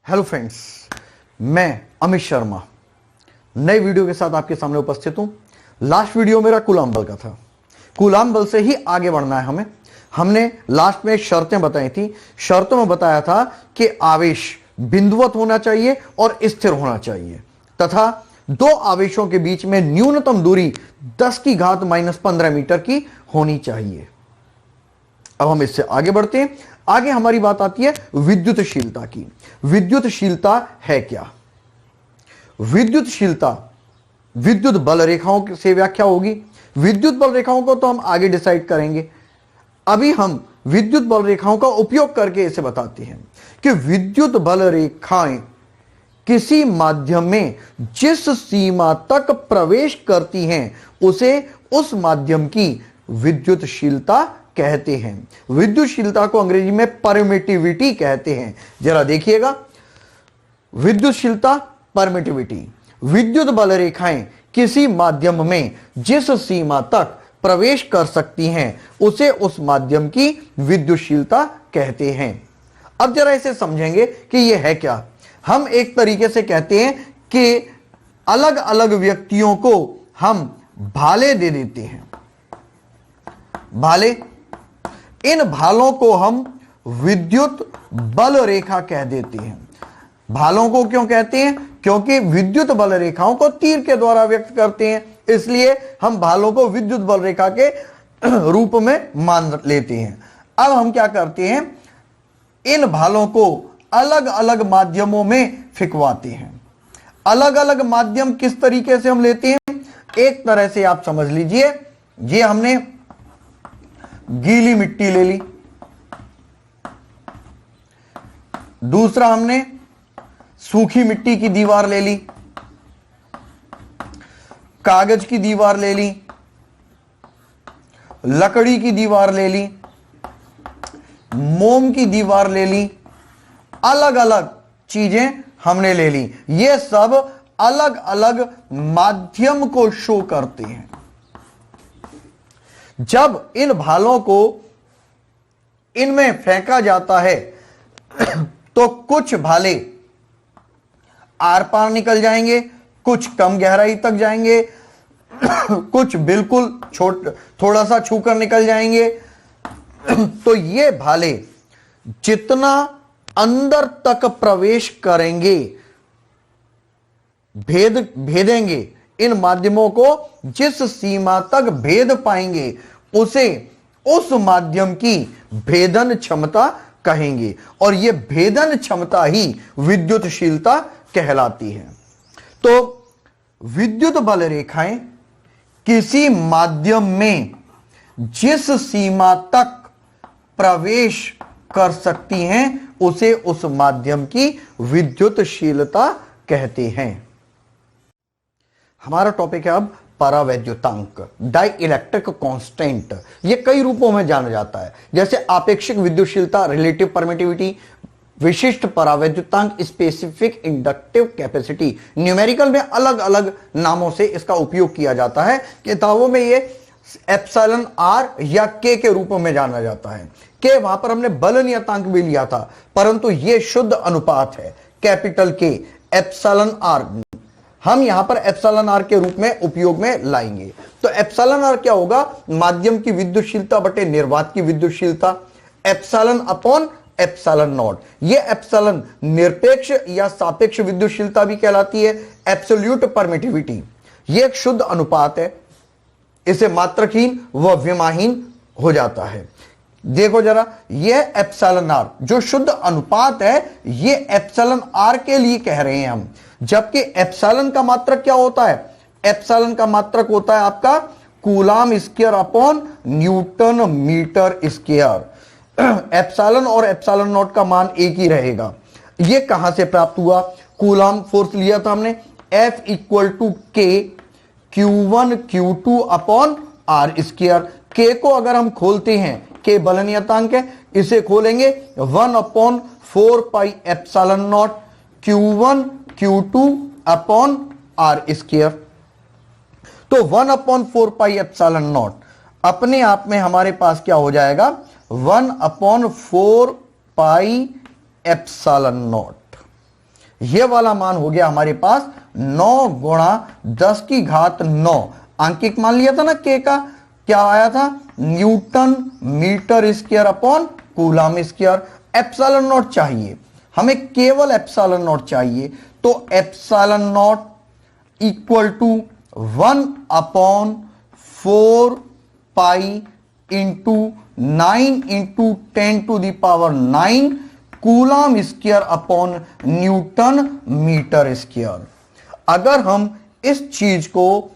Hello friends, मैं अमित शर्मा नए video के साथ आपके सामने उपस्थित हूं। लास्ट वीडियो मेरा कूलाम बल का था। कूलाम बल से ही आगे बढ़ना है हमें। हमने लास्ट में शर्तें बताई थी। शर्तों में बताया था कि आवेश बिंदुवत होना चाहिए और स्थिर होना चाहिए तथा दो आवेशों के बीच में न्यूनतम दूरी 10⁻⁻15 मीटर की होनी चाहिए। अब हम इससे आगे बढ़ते हैं। आगे हमारी बात आती है विद्युतशीलता की। विद्युतशीलता है क्या? विद्युतशीलता विद्युत बल रेखाओं से व्याख्या होगी। विद्युत बल रेखाओं को तो हम आगे डिसाइड करेंगे। अभी हम विद्युत बल रेखाओं का उपयोग करके इसे बताते हैं कि विद्युत बल रेखाएं किसी माध्यम में जिस सीमा तक प्रवेश करती हैं उसे उस माध्यम की विद्युतशीलता कहते हैं। विद्युतशीलता को अंग्रेजी में परमिटिविटी कहते हैं। जरा देखिएगा, विद्युतशीलता, परमिटिविटी। विद्युत बल रेखाएं किसी माध्यम में जिस सीमा तक प्रवेश कर सकती हैं उसे उस माध्यम की विद्युतशीलता कहते हैं। अब जरा इसे समझेंगे कि यह है क्या। हम एक तरीके से कहते हैं कि अलग अलग व्यक्तियों को हम भाले दे देते हैं। भाले, इन भालों को हम विद्युत बल रेखा कह देते हैं। भालों को क्यों कहते हैं? क्योंकि विद्युत बल रेखाओं को तीर के द्वारा व्यक्त करते हैं, इसलिए हम भालों को विद्युत बल रेखा के रूप में मान लेते हैं। अब हम क्या करते हैं, इन भालों को अलग अलग माध्यमों में फिकवाते हैं। अलग अलग माध्यम किस तरीके से हम लेते हैं? एक तरह से आप समझ लीजिए, ये हमने गीली मिट्टी ले ली, दूसरा हमने सूखी मिट्टी की दीवार ले ली, कागज की दीवार ले ली, लकड़ी की दीवार ले ली, मोम की दीवार ले ली। अलग अलग चीजें हमने ले ली। ये सब अलग अलग माध्यम को शो करते हैं। जब इन भालों को इनमें फेंका जाता है तो कुछ भाले आर पार निकल जाएंगे, कुछ कम गहराई तक जाएंगे, कुछ बिल्कुल थोड़ा सा छूकर निकल जाएंगे। तो ये भाले जितना अंदर तक प्रवेश करेंगे, भेदेंगे, इन माध्यमों को जिस सीमा तक भेद पाएंगे उसे उस माध्यम की भेदन क्षमता कहेंगे और यह भेदन क्षमता ही विद्युतशीलता कहलाती है। तो विद्युत बल रेखाएं किसी माध्यम में जिस सीमा तक प्रवेश कर सकती हैं उसे उस माध्यम की विद्युतशीलता कहते हैं। हमारा टॉपिक है अब परावैद्युतांक, डाई इलेक्ट्रिक कांस्टेंट। यह कई रूपों में जाना जाता है, जैसे आपेक्षिक विद्युतशीलता, रिलेटिव परमिटिविटी, विशिष्ट परावैद्युतांक, स्पेसिफिक इंडक्टिव कैपेसिटी। न्यूमेरिकल में अलग अलग नामों से इसका उपयोग किया जाता है। किताबों में यह एप्सिलॉन आर या के रूप में जाना जाता है। के वहां पर हमने बल नियतांक भी लिया था, परंतु यह शुद्ध अनुपात है। कैपिटल के, एप्सिलॉन आर हम यहां पर एप्सिलॉन आर के रूप में उपयोग में लाएंगे। तो एप्सिलॉन आर क्या होगा? माध्यम की विद्युतशीलता बटे निर्वात की विद्युतशीलता, एप्सिलॉन अपॉन एप्सिलॉन नॉट। ये एप्सिलॉन निरपेक्ष या सापेक्ष विद्युतशीलता भी कहलाती है। एब्सोल्यूट परमिटिविटी, ये एक शुद्ध अनुपात है, इसे मात्रकहीन व विमाहीन हो जाता है। देखो जरा, यह एप्सिलॉन आर जो शुद्ध अनुपात है, यह एप्सिलॉन आर के लिए कह रहे हैं हम, जबकि एप्सिलॉन का मात्रक क्या होता है? एप्सिलॉन का मात्रक होता है आपका coulomb square upon newton metre square. Epsilon और एप्सिलॉन नॉट का मान एक ही रहेगा। यह कहां से प्राप्त हुआ? कूलाम फोर्स लिया था हमने, F इक्वल टू के Q1 Q2 upon R square. के को अगर हम खोलते हैं, के बल नियतांक है, इसे खोलेंगे 1/4 pi epsilon naught Q1 Q2 upon R square. तो 1/4 पाई एप्सिलॉन नॉट अपने आप में हमारे पास क्या हो जाएगा? 1/4 पाई एप्सिलॉन नॉट। ये वाला मान हो गया हमारे पास 9 गुणा 10 की घात 9। आंकिक मान लिया था ना के का, क्या आया था? Newton metre square upon coulomb square. Epsilon naught चाहिए हमें, केवल एप्सिलॉन नॉट चाहिए। तो epsilon naught equal to 1 upon 4 pi into 9 into 10 to the power 9 coulomb square upon newton metre square. अगर हम इस चीज को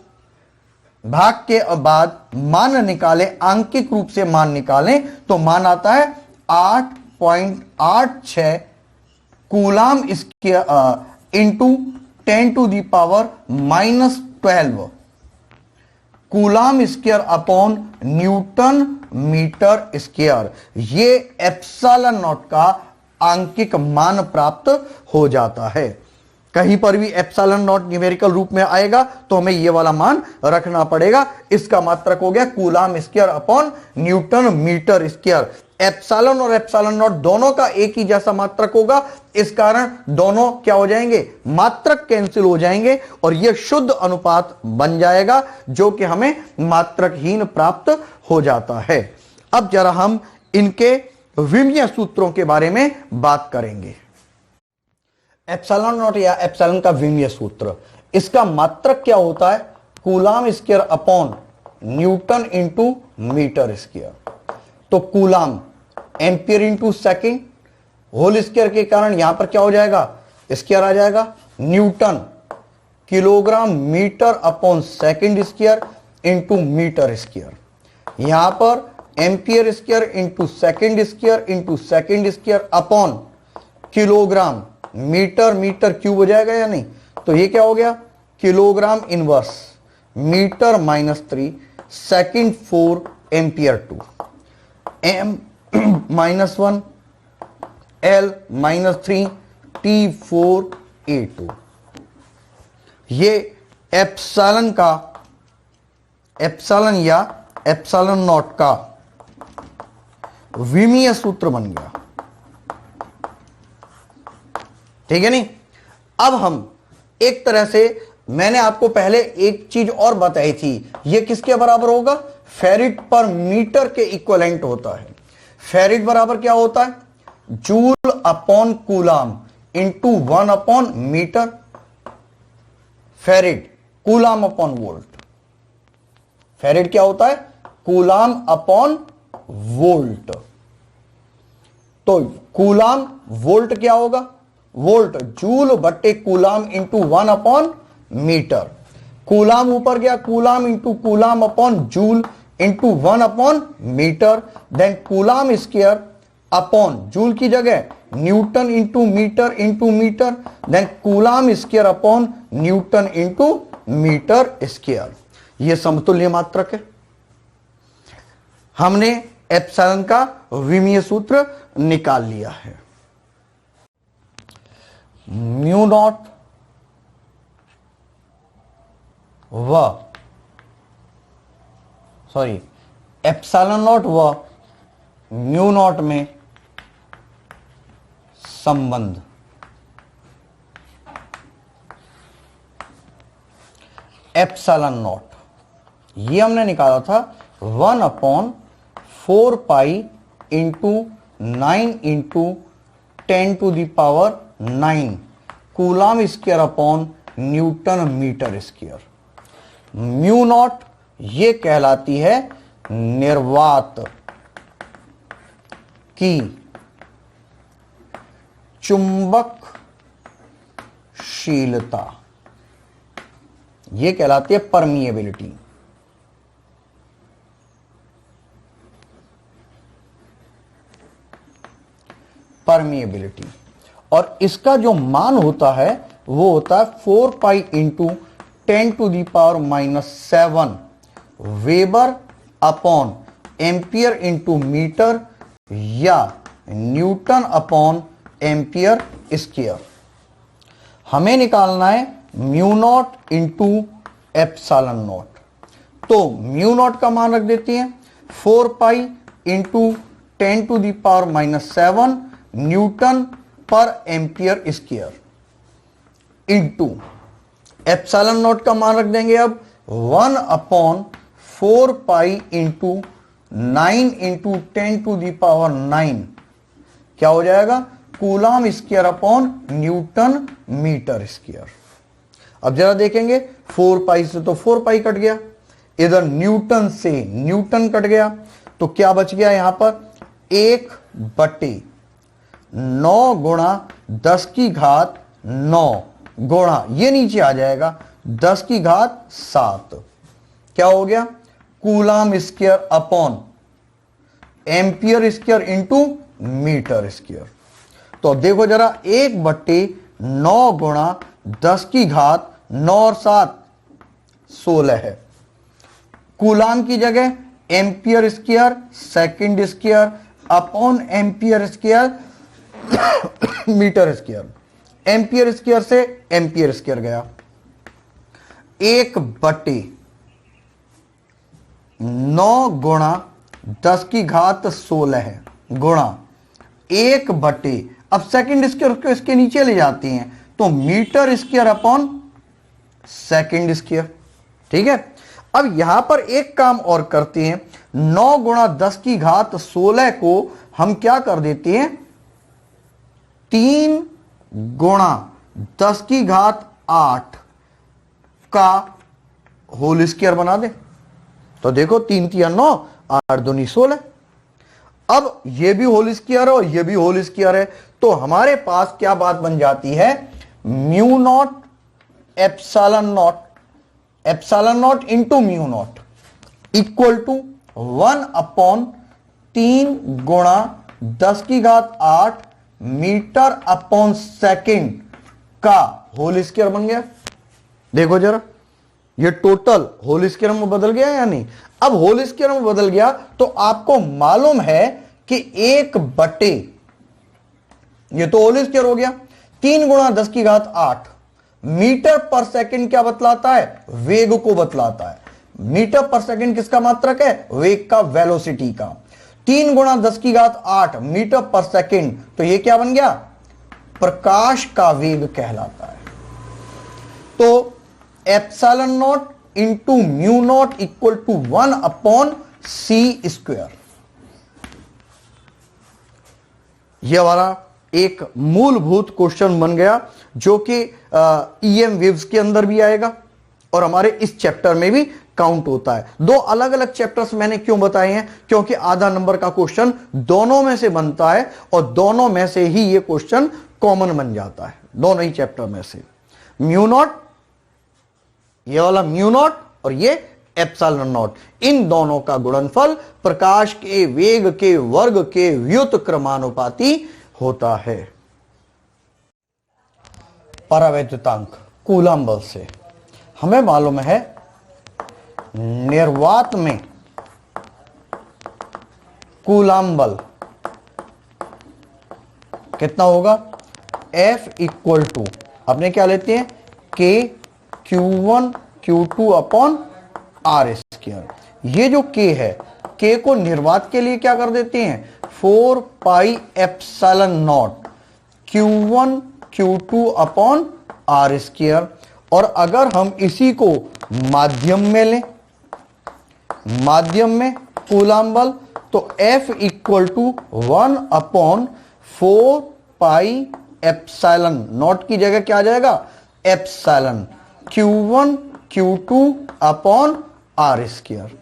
भाग के बाद मान निकालें, आंकिक रूप से मान निकालें, तो मान आता है 8.86 coulomb square into 10 to the power -12 coulomb square upon newton metre square. ये एप्सिलॉन नॉट का आंकिक मान प्राप्त हो जाता है। कहीं पर भी एप्सिलॉन नॉट न्यूमेरिकल रूप में आएगा तो हमें यह वाला मान रखना पड़ेगा। इसका मात्रक हो गया coulomb square upon newton metre square. Epsilon और एप्सिलॉन नॉट दोनों का एक ही जैसा मात्रक होगा, इस कारण दोनों क्या हो जाएंगे? मात्रक कैंसिल हो जाएंगे और यह शुद्ध अनुपात बन जाएगा, जो कि हमें मात्रकहीन प्राप्त हो जाता है। अब जरा हम इनके विमीय सूत्रों के बारे में बात करेंगे। एप्सिलॉन नॉट या एप्सिलॉन का विमीय सूत्र, इसका मात्रक क्या होता है? Coulomb square upon newton into metre square. तो coulomb ampere into second, whole square के कारण यहां पर क्या हो जाएगा? स्क्वायर आ जाएगा। Newton kilogram metre upon second square into metre square. यहां पर ampere square into second square upon kilogram metre, metre cube हो जाएगा या नहीं? तो ये क्या हो गया? Kilogram inverse metre -3 second 4 ampere 2 m -1 L -3 T4 A2। ये एप्सिलॉन का, एप्सिलॉन या एप्सिलॉन नॉट का विमीय सूत्र बन गया। ठीक है नहीं? अब हम एक तरह से, मैंने आपको पहले एक चीज और बताई थी, यह किसके बराबर होगा? फेरिट पर मीटर के इक्विवेलेंट होता है। फेरिट बराबर क्या होता है? Joule upon coulomb into 1 upon metre. Farad coulomb upon volt. Farad क्या होता है? Coulomb upon volt. तो कूलम वोल्ट क्या होगा? वोल्ट जूल बट्टे coulomb into 1 upon metre. Coulomb ऊपर गया, coulomb into coulomb upon joule into 1 upon metre. Then coulomb square upon joule की जगह newton into metre. Then coulomb square upon newton into metre square. यह समतुल्य मात्रक है। हमने एप्सिलॉन का विमीय सूत्र निकाल लिया है। म्यू नॉट एप्सिलॉन नॉट व म्यू नॉट में संबंध। एप्सिलॉन नॉट ये हमने निकाला था 1 upon 4 pi into 9 into 10 to the power 9 coulomb square upon newton metre square. Mu naught ये कहलाती है निर्वात की चुंबकशीलता, ये कहलाती है परमिएबिलिटी। परमिएबिलिटी और इसका जो मान होता है वो होता है 4 pi into 10 to the power -7 weber upon ampere into metre या न्यूटन अपॉन एम्पियर स्क्वायर। हमें निकालना है mu naught into epsilon naught. तो म्यू नॉट का मान रख देते हैं 4 pi into 10 to the power -7 newton पर ampere square. Into epsilon naught का मान रख देंगे अब 1/4 पाई इंटू 9 इंटू 10⁹ क्या हो जाएगा, coulomb square upon newton metre square. अब जरा देखेंगे 4 पाई से तो 4 पाई कट गया, इधर न्यूटन से न्यूटन कट गया, तो क्या बच गया यहां पर 1/9 गुणा 10⁻9 गुणा ये नीचे आ जाएगा 10⁻7 क्या हो गया, coulomb square upon ampere square into metre square. तो अब देखो जरा 1/9 गुणा 10⁻9 और 7 16 है, कूलम की जगह ampere square second square upon ampere square metre square, ampere square से एम्पियर स्क्वायर गया, 1/9 गुणा 10⁻16 है गुणा 1/, अब सेकंड स्क्वायर को इसके नीचे ले जाते हैं तो metre square upon second square. ठीक है, अब यहां पर एक काम और करते हैं, 9 गुणा 10⁻16 को हम क्या कर देते हैं 3 गुणा 10⁸ का होल स्क्वायर बना दे, तो देखो 3 3 9 8 2 16। अब ये भी होल स्क्वायर है और ये भी होल स्क्वायर है, तो हमारे पास क्या बात बन जाती है, mu naught epsilon naught into mu naught equal to 1/3 गुणा 10⁸ मीटर अपॉन सेकंड का होल स्क्वायर बन गया। देखो जरा ये टोटल होल स्क्वायर में बदल गया या नहीं, अब होल स्क्वायर में बदल गया तो आपको मालूम है कि 1/, ये तो होल स्क्वायर हो गया, 3 गुणा 10⁸ मीटर पर सेकंड क्या बतलाता है, वेग को बतलाता है। मीटर पर सेकंड किसका मात्रक है, वेग का, वेलोसिटी का। 3 गुणा 10⁸ मीटर पर सेकंड, तो ये क्या बन गया, प्रकाश का वेग कहलाता है। तो epsilon naught into mu naught equal to 1/c²। यह वाला एक मूलभूत क्वेश्चन बन गया जो कि ईएम वेव्स के अंदर भी आएगा और हमारे इस चैप्टर में भी काउंट होता है। दो अलग अलग चैप्टर्स मैंने क्यों बताए हैं, क्योंकि आधा नंबर का क्वेश्चन दोनों में से बनता है और दोनों में से ही यह क्वेश्चन कॉमन बन जाता है, दोनों ही चैप्टर में से। म्यू नॉट, ये वाला म्यू नॉट और ये एप्सिलॉन नॉट, इन दोनों का गुणनफल प्रकाश के वेग के वर्ग के व्युत्क्रमानुपाती होता है। परावैद्युतांक कूलम बल से हमें मालूम है निर्वात में कूलम बल कितना होगा, F इक्वल टू अपने क्या लेते हैं K Q1 Q2 upon R square. ये जो K है, K को निर्वात के लिए क्या कर देते हैं 4 पाई epsilon naught Q1 Q2 upon R square. और अगर हम इसी को माध्यम में लें, माध्यम में कूलम बल, तो F equal to 1/4 pi epsilon naught की जगह क्या आ जाएगा epsilon Q1 Q2 upon R square.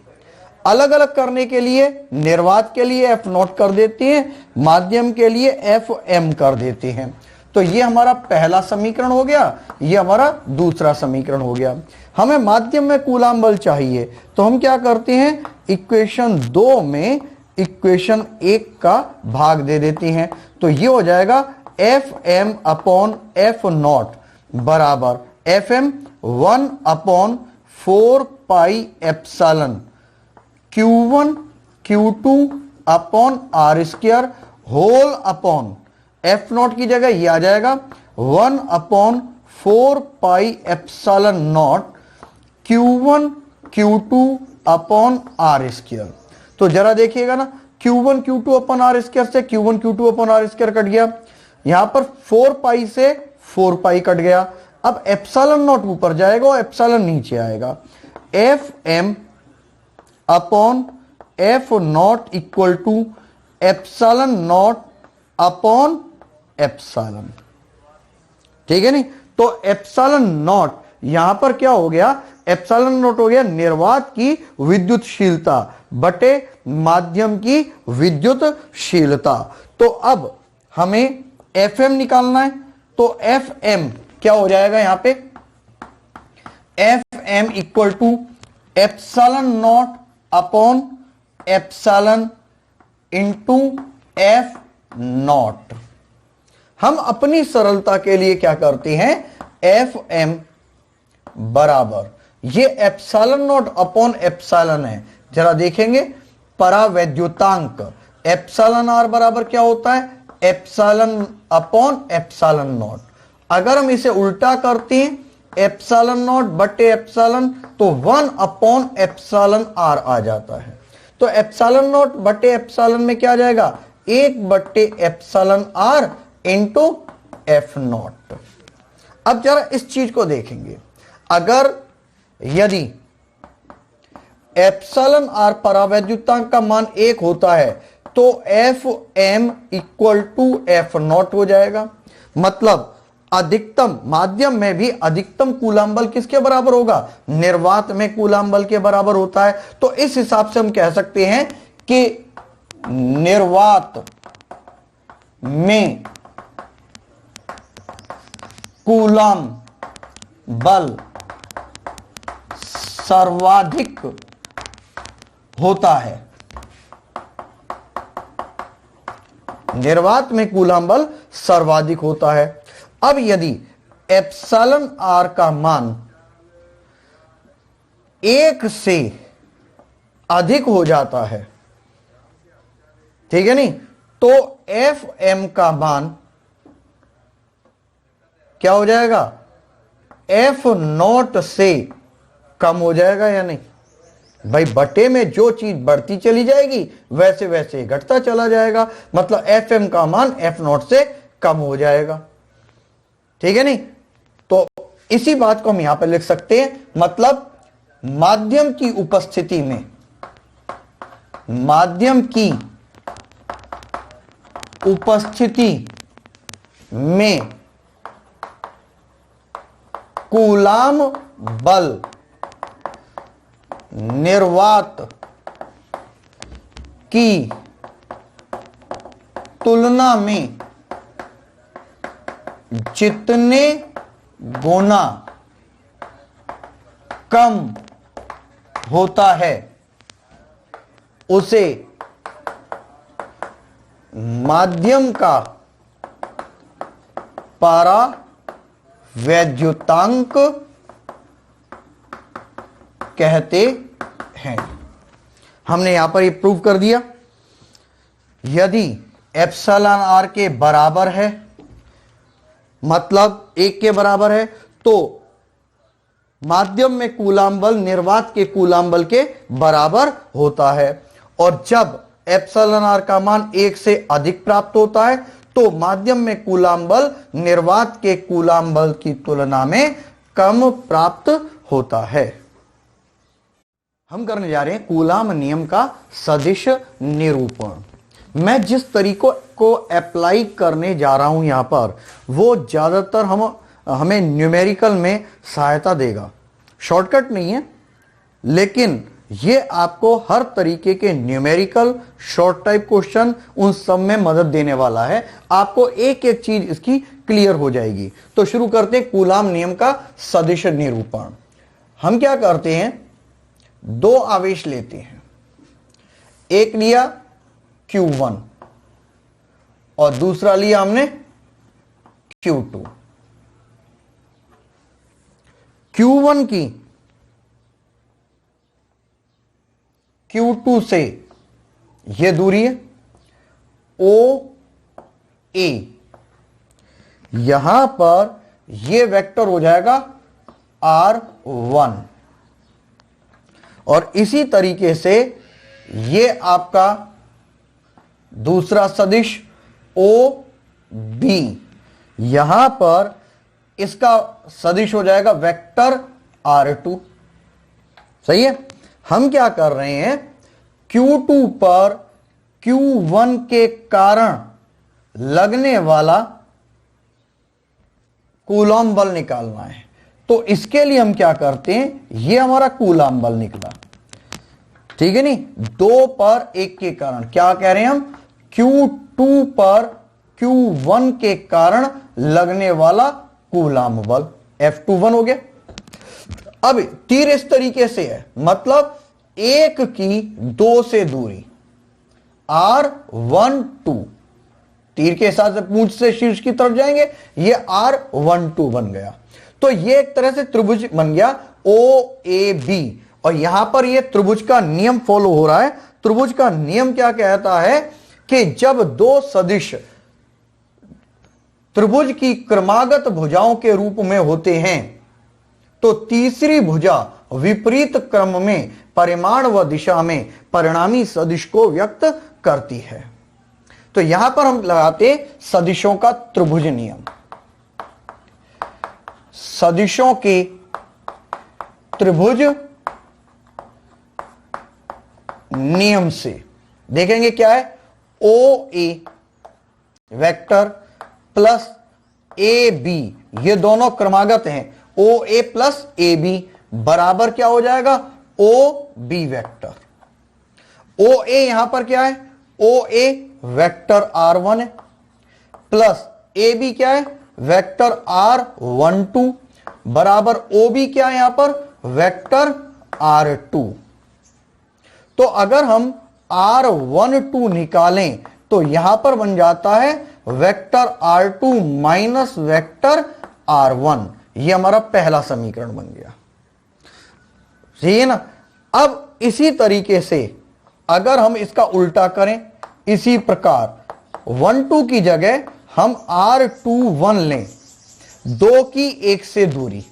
अलग अलग करने के लिए निर्वात के लिए F नॉट कर देते हैं, माध्यम के लिए FM कर देते हैं। तो ये हमारा पहला समीकरण हो गया, ये हमारा दूसरा समीकरण हो गया। हमें माध्यम में कूलम बल चाहिए तो हम क्या करते हैं, इक्वेशन 2 में इक्वेशन 1 का भाग दे देते हैं। तो ये हो जाएगा FM अपॉन F नॉट बराबर FM 1/4 pi epsilon Q1 Q2 upon R square whole upon F naught की जगह ये आ जाएगा 1/4 pi epsilon naught Q1 Q2 upon R square. तो जरा देखिएगा ना, Q1 Q2 upon R square से Q1 Q2 upon R square cut गया, यहां पर 4 पाई से 4 पाई कट गया। अब एप्सिलॉन नॉट ऊपर जाएगा और एप्सिलॉन नीचे आएगा। F M upon F naught equal to epsilon naught upon epsilon. ठीक है नहीं, तो एप्सिलॉन नॉट यहां पर क्या हो गया, एप्सिलॉन नॉट हो गया निर्वात की विद्युतशीलता बटे माध्यम की विद्युतशीलता। तो अब हमें एफएम निकालना है, तो एफएम क्या हो जाएगा यहां पे, FM equal to epsilon naught upon epsilon into F naught. हम अपनी सरलता के लिए क्या करते हैं, एफ एम बराबर ये एप्सिलॉन नॉट अपॉन एप्सिलॉन है, जरा देखेंगे परावैद्युतांक एप्सिलॉन आर बराबर क्या होता है, एप्सिलॉन अपॉन एप्सिलॉन नॉट। अगर हम इसे उल्टा करते हैं एप्सिलॉन नॉट बटे एप्सिलॉन तो 1 अपॉन एप्सिलॉन आर आ जाता है। तो एप्सिलॉन नॉट बटे एप्सिलॉन में क्या आ जाएगा, 1 बटे epsilon R into F naught. अब जरा इस चीज को देखेंगे, अगर यदि एप्सिलॉन आर परावैद्युतांक का मान 1 होता है तो F M equal to F naught हो जाएगा। मतलब अधिकतम माध्यम में भी अधिकतम कूलाम बल किसके बराबर होगा, निर्वात में कूलाम बल के बराबर होता है। तो इस हिसाब से हम कह सकते हैं कि निर्वात में कूलाम बल सर्वाधिक होता है, निर्वात में कूलाम बल सर्वाधिक होता है। अब यदि एप्सिलॉन आर का मान 1 से अधिक हो जाता है, ठीक है नहीं, तो एफ एम का मान क्या हो जाएगा, एफ नॉट से कम हो जाएगा या नहीं। भाई बटे में जो चीज बढ़ती चली जाएगी वैसे वैसे घटता चला जाएगा, मतलब एफ एम का मान एफ नॉट से कम हो जाएगा। ठीक है नहीं, तो इसी बात को हम यहां पर लिख सकते हैं, मतलब माध्यम की उपस्थिति में, माध्यम की उपस्थिति में कूलाम बल निर्वात की तुलना में जितने गुना कम होता है उसे माध्यम का परावैद्युतांक कहते हैं। हमने यहां पर ये प्रूव कर दिया, यदि एप्सिलॉन आर के बराबर है, मतलब 1 के बराबर है, तो माध्यम में कूलाम बल निर्वात के कूलाम बल के बराबर होता है। और जब एप्सिलॉन आर का मान 1 से अधिक प्राप्त होता है तो माध्यम में कूलाम बल निर्वात के कूलाम बल की तुलना में कम प्राप्त होता है। हम करने जा रहे हैं कूलाम नियम का सदिश निरूपण। मैं जिस तरीकों को अप्लाई करने जा रहा हूं यहां पर वो ज्यादातर हमें न्यूमेरिकल में सहायता देगा, शॉर्टकट नहीं है, लेकिन ये आपको हर तरीके के न्यूमेरिकल शॉर्ट टाइप क्वेश्चन उन सब में मदद देने वाला है। आपको एक एक चीज इसकी क्लियर हो जाएगी। तो शुरू करते हैं कूलाम नियम का सदिश निरूपण। हम क्या करते हैं, 2 आवेश लेते हैं, एक लिया Q1 और दूसरा लिया हमने Q2। Q1 की Q2 से यह दूरी है OA, यहां पर यह वेक्टर हो जाएगा R1 और इसी तरीके से यह आपका दूसरा सदिश OB, यहां पर इसका सदिश हो जाएगा वेक्टर R2। सही है। हम क्या कर रहे हैं, Q2 पर Q1 के कारण लगने वाला कूलॉम बल निकालना है। तो इसके लिए हम क्या करते हैं, ये हमारा कूलॉम बल निकला, ठीक है नहीं, 2 पर 1 के कारण, क्या कह रहे हैं हम, Q2 पर Q1 के कारण लगने वाला कूलॉम बल F21 हो गया। अब तीर इस तरीके से है, मतलब 1 की 2 से दूरी R12, तीर के हिसाब से पूंछ से शीर्ष की तरफ जाएंगे, ये R12 बन गया। तो ये एक तरह से त्रिभुज बन गया OAB। और यहां पर ये त्रिभुज का नियम फॉलो हो रहा है। त्रिभुज का नियम क्या कहता है कि जब दो सदिश त्रिभुज की क्रमागत भुजाओं के रूप में होते हैं तो तीसरी भुजा विपरीत क्रम में परिमाण व दिशा में परिणामी सदिश को व्यक्त करती है। तो यहां पर हम लगाते सदिशों का त्रिभुज नियम। सदिशों के त्रिभुज नियम से देखेंगे क्या है, OA वेक्टर प्लस AB, ये दोनों क्रमागत हैं, OA प्लस AB बराबर क्या हो जाएगा, OB वेक्टर। OA यहां पर क्या है, OA वेक्टर R1 है, प्लस AB क्या है, वेक्टर R12 बराबर OB क्या है यहां पर, वेक्टर R2। तो अगर हम R12 निकालें तो यहां पर बन जाता है vector R2 minus vector R1। ये हमारा पहला समीकरण बन गया, सही है ना। अब इसी तरीके से अगर हम इसका उल्टा करें, इसी प्रकार 1-2 की जगह हम R21 लें, 2 की 1 से दूरी,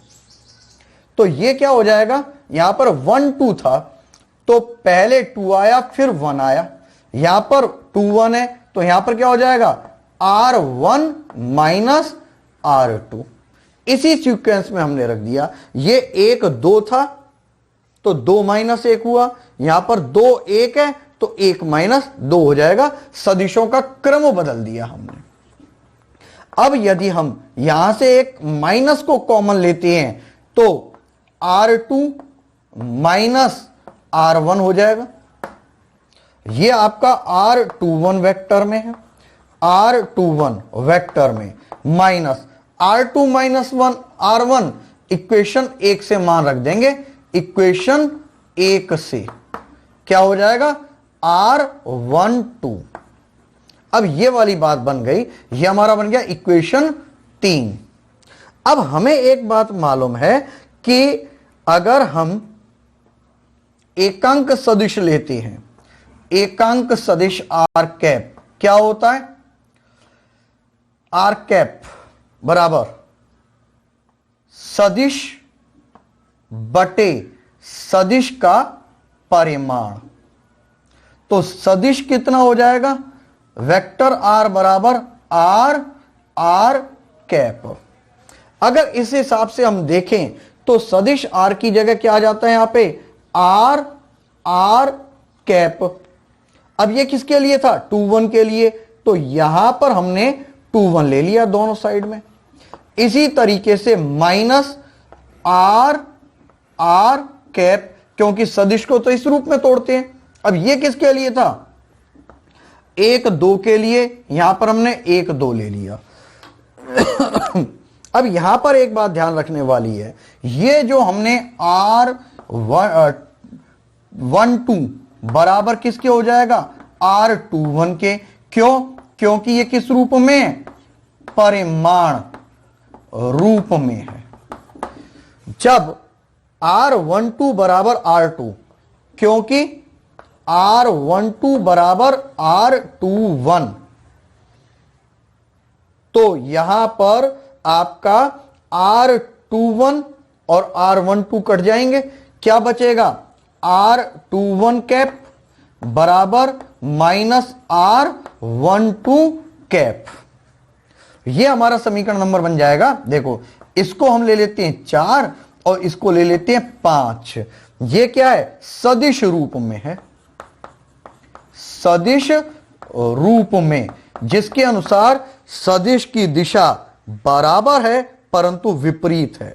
तो ये क्या हो जाएगा, यहां पर 1-2 था तो पहले 2 आया फिर 1 आया, यहां पर 2-1 है तो यहां पर क्या हो जाएगा, R1 माइनस R2। इसी सीक्वेंस में हमने रख दिया। ये 1-2 था तो 2 माइनस 1 हुआ, यहां पर 2-1 है तो 1 माइनस 2 हो जाएगा। सदिशों का क्रम बदल दिया हमने। अब यदि हम यहां से एक माइनस को कॉमन लेते हैं तो R2 माइनस R1 हो जाएगा। ये आपका R21 वेक्टर में है, R21 वेक्टर में minus R2 minus 1 R1, equation 1 से मान रख देंगे, इक्वेशन 1 से क्या हो जाएगा, R12। अब ये वाली बात बन गई, ये हमारा बन गया इक्वेशन 3। अब हमें एक बात मालूम है कि अगर हम एकांक सदिश लेते हैं, एकांक सदिश आर कैप क्या होता है, आर कैप बराबर सदिश बटे सदिश का परिमाण। तो सदिश कितना हो जाएगा, वेक्टर आर बराबर आर कैप। अगर इस हिसाब से हम देखें तो सदिश आर की जगह क्या आ जाता है यहां पे, आर कैप। अब ये किसके लिए था, 2-1 के लिए, तो यहां पर हमने 2-1 ले लिया दोनों साइड में। इसी तरीके से माइनस आर कैप, क्योंकि सदिश को तो इस रूप में तोड़ते हैं। अब ये किसके लिए था, 1-2 के लिए, यहां पर हमने 1-2 ले लिया। अब यहां पर एक बात ध्यान रखने वाली है, ये जो हमने R12 बराबर किसके हो जाएगा, R21 के। क्यों, क्योंकि ये किस रूप में, परिमाण रूप में है। जब R12 बराबर R2, क्योंकि R12 बराबर R21, तो यहां पर आपका R21 और R12 कट जाएंगे, क्या बचेगा, R21 कैप बराबर माइनस R12 कैप। यह हमारा समीकरण नंबर बन जाएगा। देखो इसको हम ले लेते हैं 4 और इसको ले लेते हैं 5। ये क्या है? सदिश रूप में है, सदिश रूप में, जिसके अनुसार सदिश की दिशा बराबर है परंतु विपरीत है।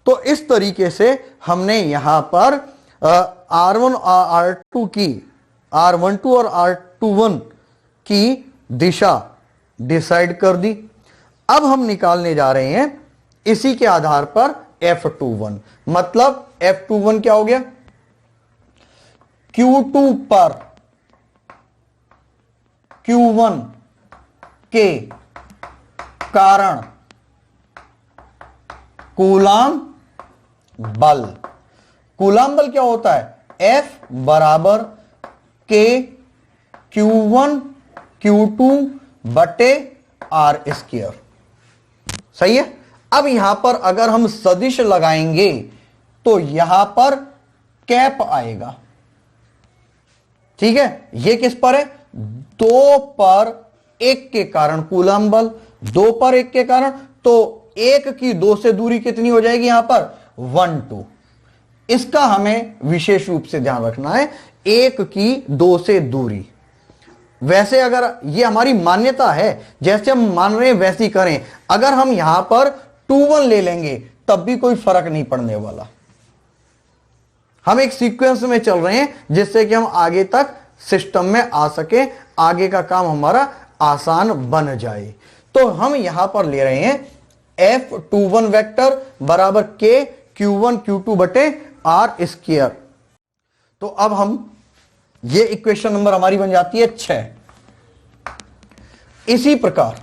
तो इस तरीके से हमने यहां पर R1 और R2 की, R12 और R21 की दिशा डिसाइड कर दी। अब हम निकालने जा रहे हैं इसी के आधार पर F21। मतलब F21 क्या हो गया? Q2 पर Q1 के कारण कूलाम बल। कूलाम बल क्या होता है? F बराबर K Q1 Q2 बटे R स्क्वायर। सही है। अब यहां पर अगर हम सदिश लगाएंगे तो यहां पर कैप आएगा। ठीक है, ये किस पर है? 2 पर 1 के कारण कूलाम बल, 2 पर 1 के कारण, तो 1 की 2 से दूरी कितनी हो जाएगी? यहां पर 1 2। इसका हमें विशेष रूप से ध्यान रखना है, 1 की 2 से दूरी। वैसे अगर ये हमारी मान्यता है, जैसे हम मान रहे हैं वैसे ही करें। अगर हम यहां पर 2 1 ले लेंगे तब भी कोई फर्क नहीं पड़ने वाला। हम एक सीक्वेंस में चल रहे हैं जिससे कि हम आगे तक सिस्टम में आ सके, आगे का काम हमारा आसान बन जाए। तो हम यहां पर ले रहे हैं F21 वेक्टर बराबर K Q1 Q2 बटे R स्क्वायर। तो अब हम, ये इक्वेशन नंबर हमारी बन जाती है 6। इसी प्रकार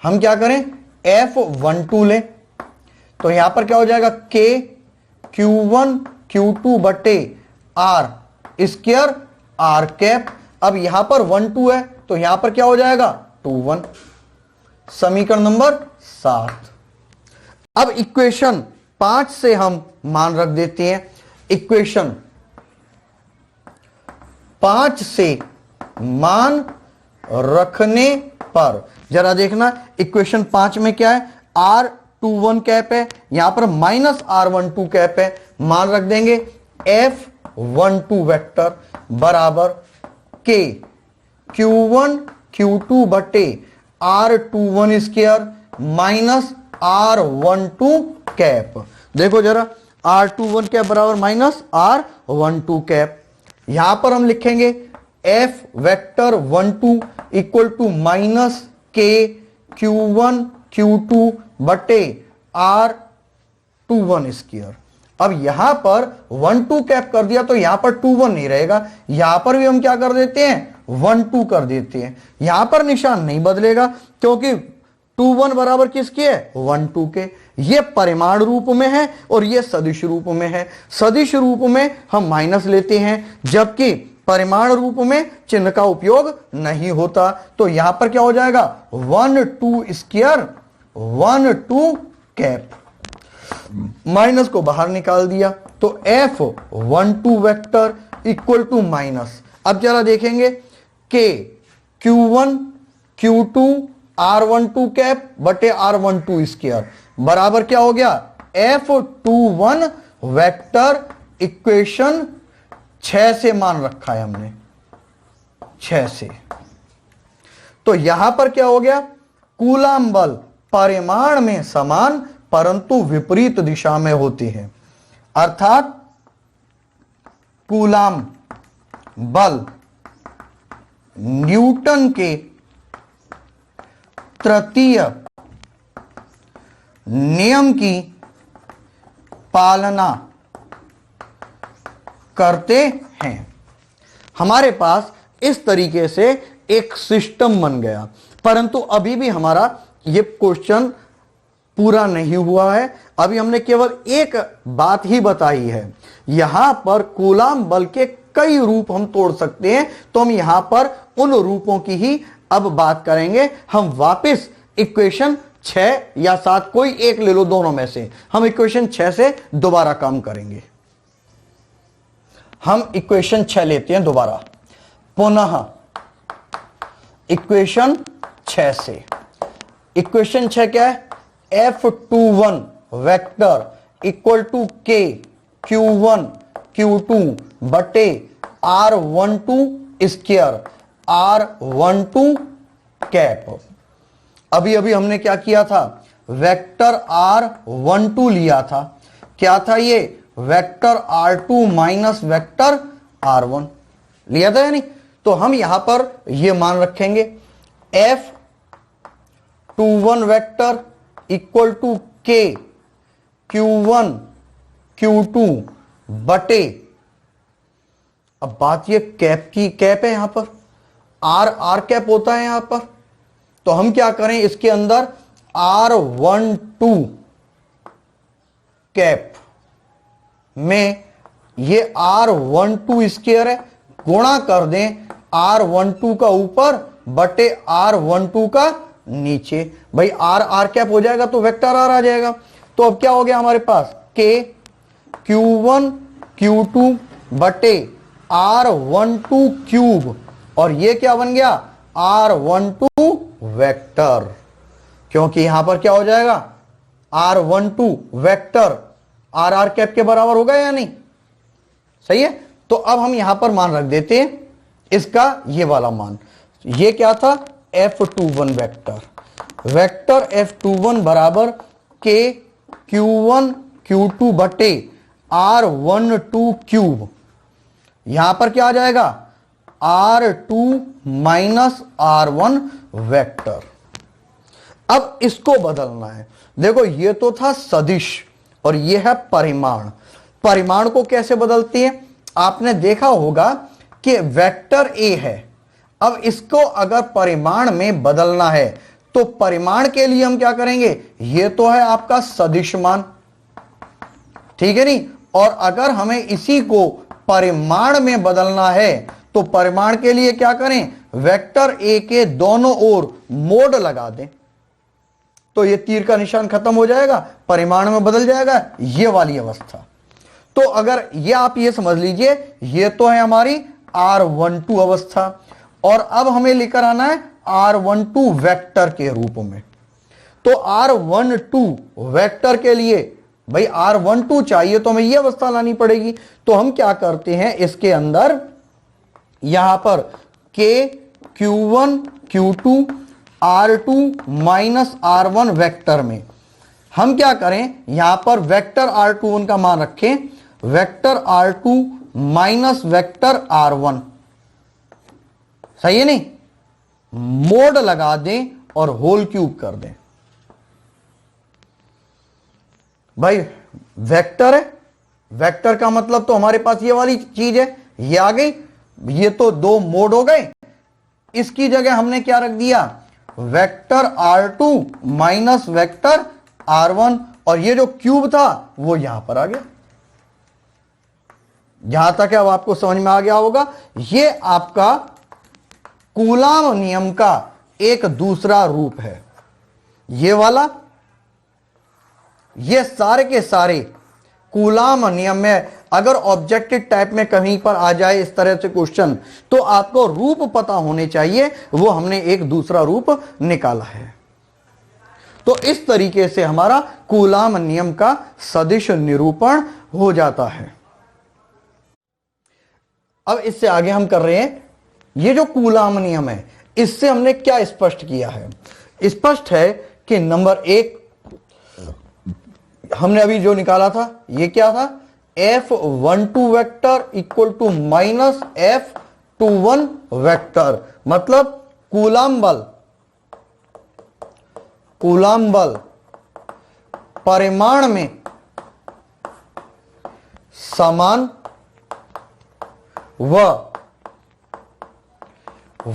हम क्या करें? F12 लें तो यहां पर क्या हो जाएगा? K Q1 Q2 बटे R स्क्वायर R कैप। अब यहां पर 1 2 है तो यहां पर क्या हो जाएगा? 2 1। समीकरण नंबर 7। अब इक्वेशन 5 से हम मान रख देते हैं। इक्वेशन 5 से मान रखने पर जरा देखना, इक्वेशन 5 में क्या है? R21 कैप है, यहां पर माइनस R12 कैप है। मान रख देंगे F12 वेक्टर बराबर K Q1 Q2 बटे R21 square minus R12 cap. देखो जरा, R21 कैप बराबर माइनस R12 कैप। यहां पर हम लिखेंगे F vector 1 2 equal to minus K Q1 Q2 बटे R21 स्क्वायर। अब यहां पर 1 2 कैप कर दिया तो यहां पर 2 1 नहीं रहेगा, यहां पर भी हम क्या कर देते हैं? 1 2 कर देते हैं। यहां पर निशान नहीं बदलेगा क्योंकि 2 1 बराबर किसके है? 1 2 के। ये परिमाण रूप में है और ये सदिश रूप में है। सदिश रूप में हम माइनस लेते हैं जबकि परिमाण रूप में चिन्ह का उपयोग नहीं होता। तो यहां पर क्या हो जाएगा? 1 2 स्क्वायर 1 2 कैप। माइनस को बाहर निकाल दिया तो F12 vector equal to minus. अब जरा देखेंगे K Q1 Q2 R12 cap बटे R12 स्क्वायर बराबर क्या हो गया? F21 vector. इक्वेशन 6 से मान रखा है हमने, 6 से। तो यहां पर क्या हो गया? कूलाम बल परिमाण में समान परंतु विपरीत दिशा में होते हैं। अर्थात कूलाम बल न्यूटन के तृतीय नियम की पालना करते हैं। हमारे पास इस तरीके से एक सिस्टम बन गया, परंतु अभी भी हमारा यह क्वेश्चन पूरा नहीं हुआ है। अभी हमने केवल एक बात ही बताई है। यहां पर कूलाम बल के कई रूप हम तोड़ सकते हैं, तो हम यहां पर उन रूपों की ही अब बात करेंगे। हम वापस इक्वेशन 6 या 7 कोई एक ले लो, दोनों में से हम इक्वेशन 6 से दोबारा काम करेंगे। हम इक्वेशन 6 लेते हैं दोबारा। पुनः इक्वेशन 6 से। इक्वेशन 6 क्या है? F21 vector equal to K Q1 Q2 बटे R12 स्क्वायर R12 कैप। अभी अभी हमने क्या किया था? वेक्टर R12 लिया था। क्या था ये? Vector R2 minus vector R1 लिया था या नहीं? तो हम यहां पर ये मान रखेंगे F21 vector equal to K Q1 Q2 बटे, अब बात ये कैप की, कैप है यहां पर, R कैप होता है यहां पर, तो हम क्या करें, इसके अंदर R12 कैप में ये R12 स्क्वायर है, गुणा कर दें R12 का ऊपर बटे R12 का नीचे। भाई R कैप हो जाएगा तो वेक्टर R आ जाएगा। तो अब क्या हो गया हमारे पास? K Q1 Q2 बटे R12 क्यूब, और ये क्या बन गया? R12 vector. क्योंकि यहां पर क्या हो जाएगा? R12 वेक्टर R कैप के बराबर होगा या नहीं? सही है। तो अब हम यहां पर मान रख देते हैं इसका ये वाला मान। ये क्या था? F21 vector. वेक्टर F21 बराबर K Q1 Q2 बटे R12 क्यूब। यहां पर क्या आ जाएगा? R2 minus R1 vector. अब इसको बदलना है। देखो ये तो था सदिश और ये है परिमाण। परिमाण को कैसे बदलती है? आपने देखा होगा कि वेक्टर ए है, अब इसको अगर परिमाण में बदलना है तो परिमाण के लिए हम क्या करेंगे? ये तो है आपका सदिश मान, ठीक है नहीं? और अगर हमें इसी को परिमाण में बदलना है तो परिमाण के लिए क्या करें? वेक्टर ए के दोनों ओर मोड लगा दें, तो ये तीर का निशान खत्म हो जाएगा, परिमाण में बदल जाएगा, ये वाली अवस्था। तो अगर ये आप ये समझ लीजिए, ये तो है हमारी R12 अवस्था, और अब हमें लेकर आना है R12 वेक्टर के रूप में। तो R12 वेक्टर के लिए भाई R12 चाहिए तो हमें ये अवस्था लानी पड़ेगी। तो हम क्या करते हैं, इसके अंदर यहां पर K Q1 Q2 R2 minus R1 vector में हम क्या करें, यहां पर वेक्टर R21 का मान रखें, vector R2 minus vector R1, सही है नहीं? मोड लगा दें और होल क्यूब कर दें। भाई वेक्टर है, वेक्टर का मतलब तो हमारे पास ये वाली चीज है, ये आ गई, ये तो दो मोड हो गए। इसकी जगह हमने क्या रख दिया? Vector R2 minus vector R1, और ये जो क्यूब था वो यहां पर आ गया। जहां तक अब आपको समझ में आ गया होगा, ये आपका कूलाम नियम का एक दूसरा रूप है। ये वाला, ये सारे के सारे कूलाम नियम में, अगर ऑब्जेक्टिव टाइप में कहीं पर आ जाए इस तरह से क्वेश्चन, तो आपको रूप पता होने चाहिए, वो हमने एक दूसरा रूप निकाला है। तो इस तरीके से हमारा कूलाम नियम का सदिश निरूपण हो जाता है। अब इससे आगे हम कर रहे हैं, ये जो कूलाम नियम है, इससे हमने क्या स्पष्ट किया है? स्पष्ट है कि नंबर 1 हमने अभी जो निकाला था, ये क्या था? F12 vector equal to minus F21 vector, मतलब कूलाम बल, कूलाम बल परिमाण में समान व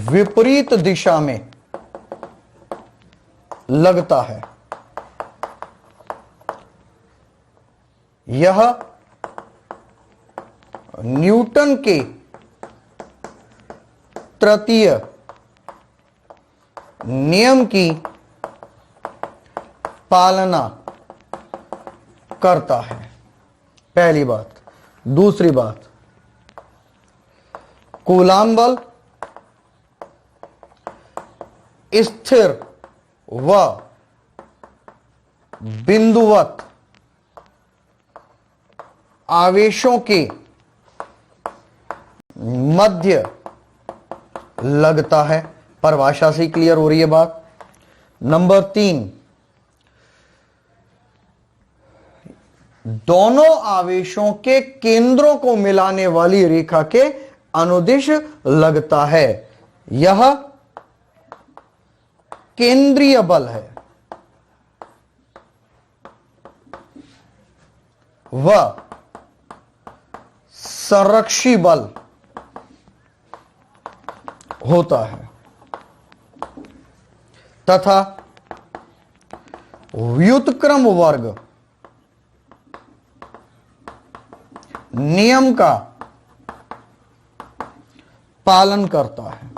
विपरीत दिशा में लगता है। यह न्यूटन के तृतीय नियम की पालना करता है। पहली बात। दूसरी बात, कूलाम बल स्थिर व बिंदुवत आवेशों के मध्य लगता है। परिभाषा से क्लियर हो रही है बात। नंबर 3, दोनों आवेशों के केंद्रों को मिलाने वाली रेखा के अनुदिश लगता है। यह केंद्रीय बल है। वह संरक्षी बल होता है तथा व्युत्क्रम वर्ग नियम का पालन करता है।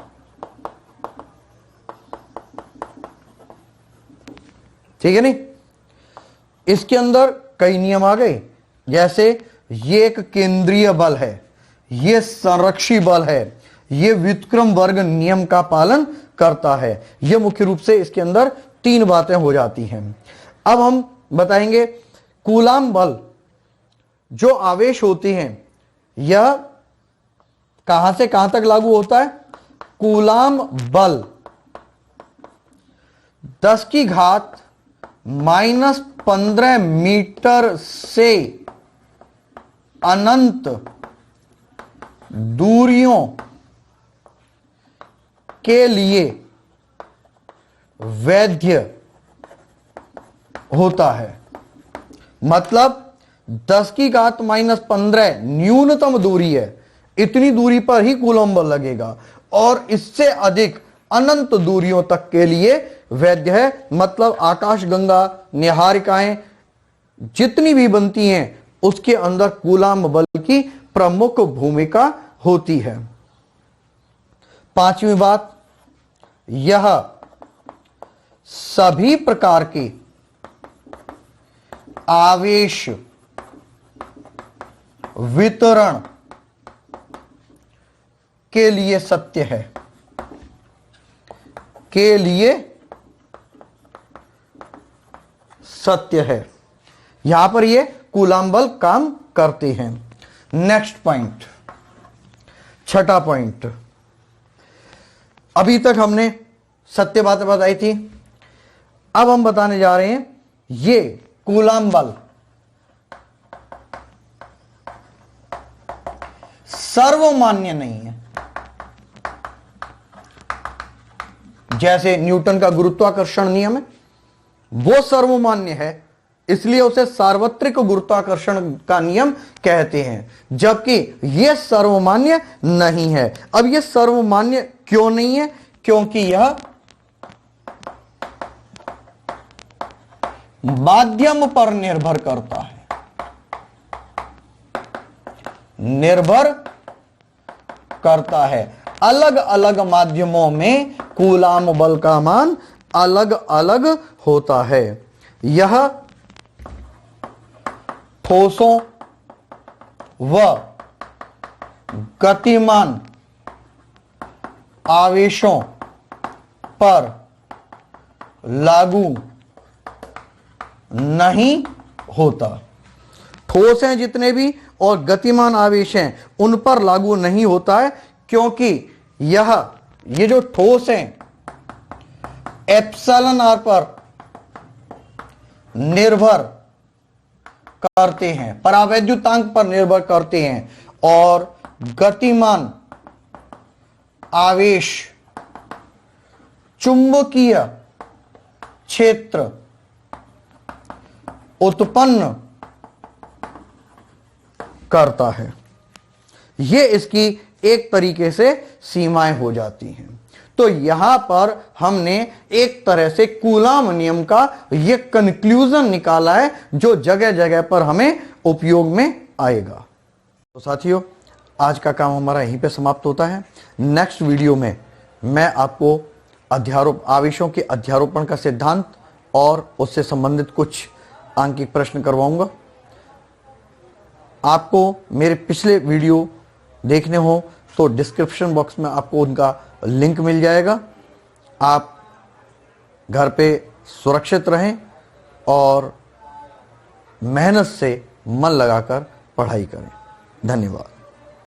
ठीक है नहीं? इसके अंदर कई नियम आ गए, जैसे ये एक केंद्रीय बल है, ये संरक्षी बल है, ये व्युत्क्रम वर्ग नियम का पालन करता है। यह मुख्य रूप से इसके अंदर 3 बातें हो जाती हैं। अब हम बताएंगे कूलाम बल जो आवेश होते हैं, यह कहां से कहां तक लागू होता है? कूलाम बल 10 की घात -15 मीटर से अनंत दूरियों के लिए वैध होता है। मतलब 10 की घात -15 न्यूनतम दूरी है, इतनी दूरी पर ही कूलम बल लगेगा, और इससे अधिक अनंत दूरियों तक के लिए वैध है। मतलब आकाशगंगा निहारिकाएं जितनी भी बनती हैं उसके अंदर कूलाम बल की प्रमुख भूमिका होती है। 5वीं बात, यह सभी प्रकार के आवेश वितरण के लिए सत्य है। के लिए सत्य है। यहां पर ये कूलाम बल काम करते हैं। नेक्स्ट पॉइंट, 6ठा पॉइंट। अभी तक हमने सत्य बातें बताई थी, अब हम बताने जा रहे हैं ये कूलाम बल सर्वमान्य नहीं है। जैसे न्यूटन का गुरुत्वाकर्षण नियम है, वो सर्वमान्य है, इसलिए उसे सार्वत्रिक गुरुत्वाकर्षण का नियम कहते हैं, जबकि यह सर्वमान्य नहीं है। अब यह सर्वमान्य क्यों नहीं है? क्योंकि यह माध्यम पर निर्भर करता है। निर्भर करता है। अलग अलग माध्यमों में कूलाम बल का मान अलग अलग होता है। यह ठोसों व गतिमान आवेशों पर लागू नहीं होता। ठोस हैं जितने भी और गतिमान आवेश हैं उन पर लागू नहीं होता है, क्योंकि ये जो ठोस हैं एप्सिलॉन आर पर निर्भर करते हैं, परावैद्युतांक पर निर्भर करते हैं, और गतिमान आवेश चुंबकीय क्षेत्र उत्पन्न करता है। यह इसकी एक तरीके से सीमाएं हो जाती हैं। तो यहां पर हमने एक तरह से कूलाम नियम का यह कंक्लूजन निकाला है जो जगह जगह पर हमें उपयोग में आएगा। तो साथियों, आज का काम हमारा यहीं पे समाप्त होता है। नेक्स्ट वीडियो में मैं आपको आवेशों के अध्यारोपण का सिद्धांत और उससे संबंधित कुछ आंकिक प्रश्न करवाऊंगा। आपको मेरे पिछले वीडियो देखने हो तो डिस्क्रिप्शन बॉक्स में आपको उनका लिंक मिल जाएगा। आप घर पे सुरक्षित रहें और मेहनत से मन लगाकर पढ़ाई करें। धन्यवाद।